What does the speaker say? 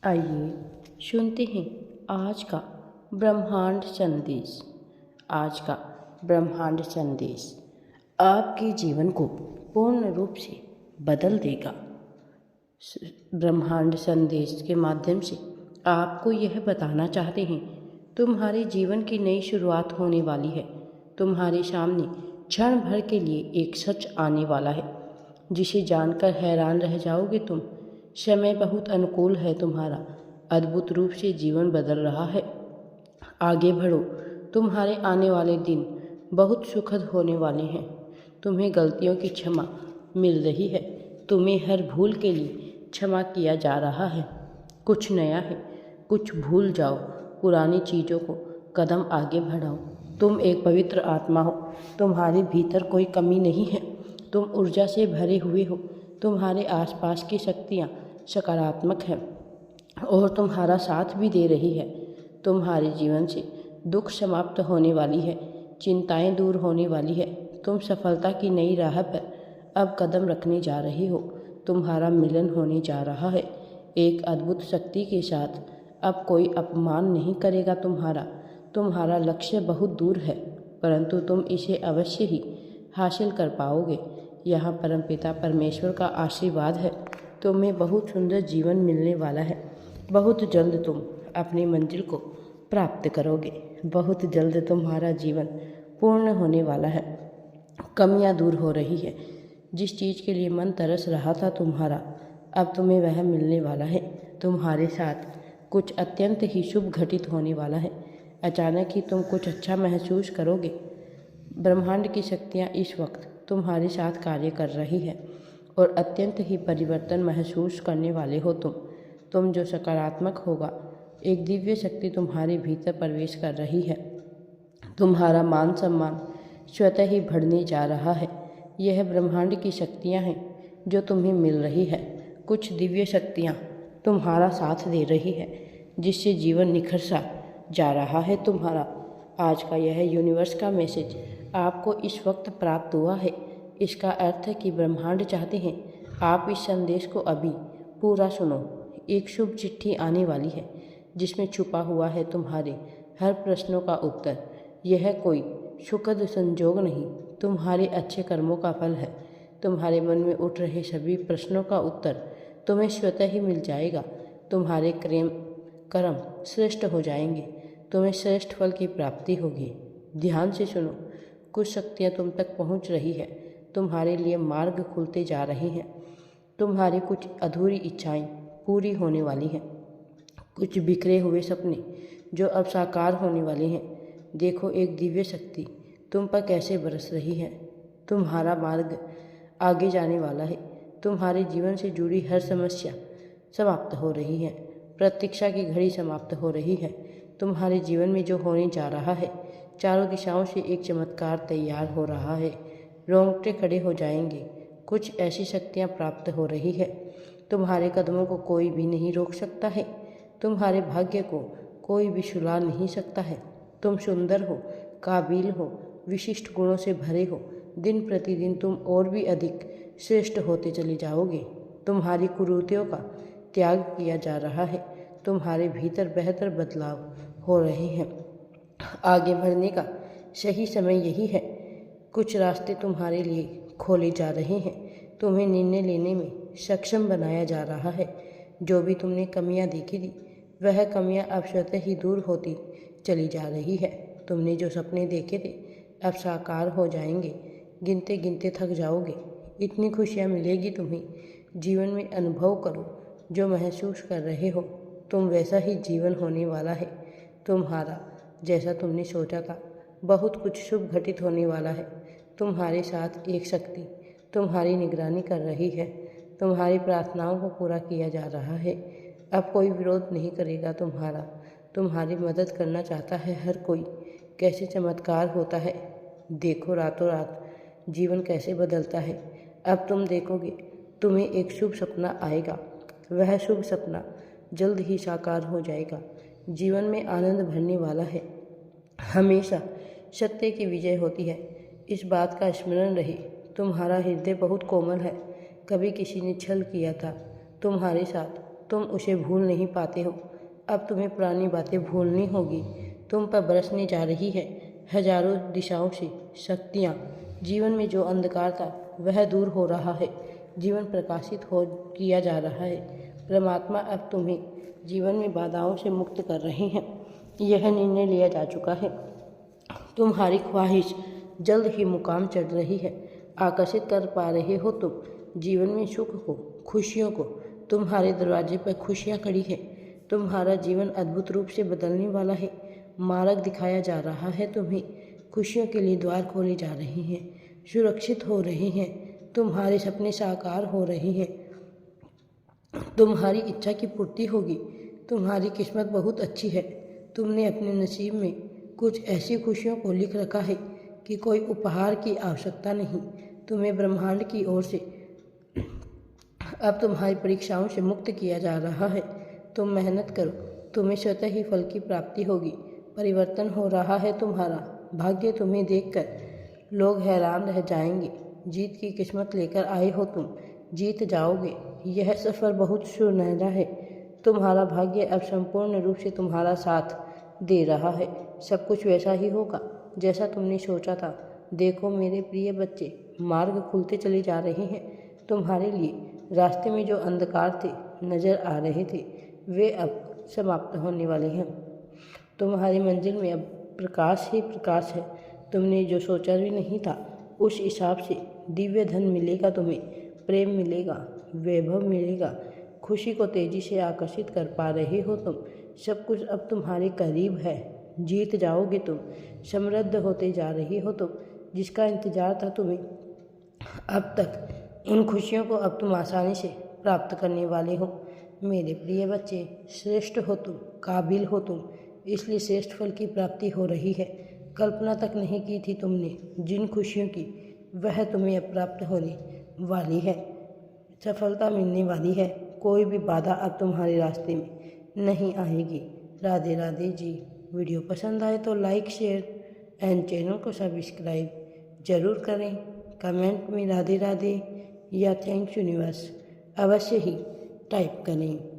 आइए सुनते हैं आज का ब्रह्मांड संदेश। आज का ब्रह्मांड संदेश आपके जीवन को पूर्ण रूप से बदल देगा। ब्रह्मांड संदेश के माध्यम से आपको यह बताना चाहते हैं, तुम्हारे जीवन की नई शुरुआत होने वाली है। तुम्हारे सामने क्षण भर के लिए एक सच आने वाला है, जिसे जानकर हैरान रह जाओगे तुम। समय बहुत अनुकूल है तुम्हारा, अद्भुत रूप से जीवन बदल रहा है। आगे बढ़ो, तुम्हारे आने वाले दिन बहुत सुखद होने वाले हैं। तुम्हें गलतियों की क्षमा मिल रही है, तुम्हें हर भूल के लिए क्षमा किया जा रहा है। कुछ नया है, कुछ भूल जाओ, पुरानी चीज़ों को कदम आगे बढ़ाओ। तुम एक पवित्र आत्मा हो, तुम्हारे भीतर कोई कमी नहीं है, तुम ऊर्जा से भरे हुए हो। तुम्हारे आसपास की शक्तियाँ सकारात्मक हैं और तुम्हारा साथ भी दे रही है। तुम्हारे जीवन से दुख समाप्त होने वाली है, चिंताएं दूर होने वाली है। तुम सफलता की नई राह पर अब कदम रखने जा रहे हो। तुम्हारा मिलन होने जा रहा है एक अद्भुत शक्ति के साथ। अब कोई अपमान नहीं करेगा तुम्हारा। तुम्हारा लक्ष्य बहुत दूर है, परंतु तुम इसे अवश्य ही हासिल कर पाओगे। यहाँ परमपिता परमेश्वर का आशीर्वाद है। तुम्हें बहुत सुंदर जीवन मिलने वाला है। बहुत जल्द तुम अपनी मंजिल को प्राप्त करोगे। बहुत जल्द तुम्हारा जीवन पूर्ण होने वाला है। कमियां दूर हो रही है। जिस चीज़ के लिए मन तरस रहा था तुम्हारा, अब तुम्हें वह मिलने वाला है। तुम्हारे साथ कुछ अत्यंत ही शुभ घटित होने वाला है। अचानक ही तुम कुछ अच्छा महसूस करोगे। ब्रह्मांड की शक्तियाँ इस वक्त तुम्हारे साथ कार्य कर रही है और अत्यंत ही परिवर्तन महसूस करने वाले हो तुम जो सकारात्मक होगा। एक दिव्य शक्ति तुम्हारे भीतर प्रवेश कर रही है। तुम्हारा मान सम्मान स्वतः ही बढ़ने जा रहा है। यह ब्रह्मांड की शक्तियाँ हैं जो तुम्हें मिल रही है। कुछ दिव्य शक्तियाँ तुम्हारा साथ दे रही है, जिससे जीवन निखर सा जा रहा है तुम्हारा। आज का यह यूनिवर्स का मैसेज आपको इस वक्त प्राप्त हुआ है। इसका अर्थ है कि ब्रह्मांड चाहते हैं आप इस संदेश को अभी पूरा सुनो। एक शुभ चिट्ठी आने वाली है, जिसमें छुपा हुआ है तुम्हारे हर प्रश्नों का उत्तर। यह कोई सुखद संजोग नहीं, तुम्हारे अच्छे कर्मों का फल है। तुम्हारे मन में उठ रहे सभी प्रश्नों का उत्तर तुम्हें स्वतः ही मिल जाएगा। तुम्हारे कर्म श्रेष्ठ हो जाएंगे। तुम्हें श्रेष्ठ फल की प्राप्ति होगी। ध्यान से सुनो, कुछ शक्तियाँ तुम तक पहुँच रही है। तुम्हारे लिए मार्ग खुलते जा रहे हैं। तुम्हारी कुछ अधूरी इच्छाएं पूरी होने वाली हैं। कुछ बिखरे हुए सपने जो अब साकार होने वाले हैं। देखो, एक दिव्य शक्ति तुम पर कैसे बरस रही है। तुम्हारा मार्ग आगे जाने वाला है। तुम्हारे जीवन से जुड़ी हर समस्या समाप्त हो रही है। प्रतीक्षा की घड़ी समाप्त हो रही है। तुम्हारे जीवन में जो होने जा रहा है, चारों दिशाओं से एक चमत्कार तैयार हो रहा है। रोंगटे खड़े हो जाएंगे। कुछ ऐसी शक्तियाँ प्राप्त हो रही है। तुम्हारे कदमों को कोई भी नहीं रोक सकता है। तुम्हारे भाग्य को कोई भी सुला नहीं सकता है। तुम सुंदर हो, काबिल हो, विशिष्ट गुणों से भरे हो। दिन प्रतिदिन तुम और भी अधिक श्रेष्ठ होते चले जाओगे। तुम्हारी कुरीतियों का त्याग किया जा रहा है। तुम्हारे भीतर बेहतर बदलाव हो रहे हैं। आगे बढ़ने का सही समय यही है। कुछ रास्ते तुम्हारे लिए खोले जा रहे हैं। तुम्हें निर्णय लेने में सक्षम बनाया जा रहा है। जो भी तुमने कमियां देखी थी, वह कमियां अब स्वतः ही दूर होती चली जा रही है। तुमने जो सपने देखे थे, अब साकार हो जाएंगे। गिनते गिनते थक जाओगे। इतनी खुशियां मिलेगी तुम्हें। जीवन में अनुभव करो, जो महसूस कर रहे हो तुम, वैसा ही जीवन होने वाला है तुम्हारा, जैसा तुमने सोचा था। बहुत कुछ शुभ घटित होने वाला है। तुम्हारे साथ एक शक्ति तुम्हारी निगरानी कर रही है। तुम्हारी प्रार्थनाओं को पूरा किया जा रहा है। अब कोई विरोध नहीं करेगा तुम्हारा। तुम्हारी मदद करना चाहता है हर कोई। कैसे चमत्कार होता है। देखो, रातों रात जीवन कैसे बदलता है। अब तुम देखोगे, तुम्हें एक शुभ सपना आएगा। वह शुभ सपना जल्द ही साकार हो जाएगा। जीवन में आनंद भरने वाला है। हमेशा सत्य की विजय होती है, इस बात का स्मरण रहे। तुम्हारा हृदय बहुत कोमल है। कभी किसी ने छल किया था तुम्हारे साथ, तुम उसे भूल नहीं पाते हो। अब तुम्हें पुरानी बातें भूलनी होगी। तुम पर बरसने जा रही है हजारों दिशाओं से शक्तियाँ। जीवन में जो अंधकार था वह दूर हो रहा है, जीवन प्रकाशित हो किया जा रहा है। परमात्मा अब तुम्हें जीवन में बाधाओं से मुक्त कर रहे हैं। यह निर्णय लिया जा चुका है। तुम्हारी ख्वाहिश जल्द ही मुकाम चढ़ रही है। आकर्षित कर पा रहे हो तुम जीवन में सुख को, खुशियों को। तुम्हारे दरवाजे पर खुशियाँ खड़ी है। तुम्हारा जीवन अद्भुत रूप से बदलने वाला है। मार्ग दिखाया जा रहा है तुम्हें। खुशियों के लिए द्वार खोले जा रहे हैं, सुरक्षित हो रहे हैं। तुम्हारे सपने साकार हो रहे हैं। तुम्हारी इच्छा की पूर्ति होगी। तुम्हारी किस्मत बहुत अच्छी है। तुमने अपने नसीब में कुछ ऐसी खुशियों को लिख रखा है कि कोई उपहार की आवश्यकता नहीं। तुम्हें ब्रह्मांड की ओर से अब तुम्हारी परीक्षाओं से मुक्त किया जा रहा है। तुम मेहनत करो, तुम्हें स्वतः ही फल की प्राप्ति होगी। परिवर्तन हो रहा है तुम्हारा। भाग्य तुम्हें देखकर लोग हैरान रह जाएंगे। जीत की किस्मत लेकर आए हो तुम, जीत जाओगे। यह सफ़र बहुत सुनहरा है। तुम्हारा भाग्य अब संपूर्ण रूप से तुम्हारा साथ दे रहा है। सब कुछ वैसा ही होगा जैसा तुमने सोचा था। देखो मेरे प्रिय बच्चे, मार्ग खुलते चले जा रहे हैं तुम्हारे लिए। रास्ते में जो अंधकार थे नज़र आ रहे थे, वे अब समाप्त होने वाले हैं। तुम्हारी मंजिल में अब प्रकाश ही प्रकाश है। तुमने जो सोचा भी नहीं था उस हिसाब से दिव्य धन मिलेगा तुम्हें, प्रेम मिलेगा, वैभव मिलेगा। खुशी को तेजी से आकर्षित कर पा रहे हो तुम। सब कुछ अब तुम्हारे करीब है। जीत जाओगे तुम, समृद्ध होते जा रही हो तुम। जिसका इंतजार था तुम्हें अब तक, उन खुशियों को अब तुम आसानी से प्राप्त करने वाले हो। मेरे प्रिय बच्चे, श्रेष्ठ हो तुम, काबिल हो तुम, इसलिए श्रेष्ठ फल की प्राप्ति हो रही है। कल्पना तक नहीं की थी तुमने जिन खुशियों की, वह तुम्हें अब प्राप्त होने वाली है। सफलता मिलने वाली है। कोई भी बाधा अब तुम्हारे रास्ते में नहीं आएगी। राधे राधे जी। वीडियो पसंद आए तो लाइक, शेयर एंड चैनल को सब्सक्राइब जरूर करें। कमेंट में राधे राधे या थैंक्स यूनिवर्स अवश्य ही टाइप करें।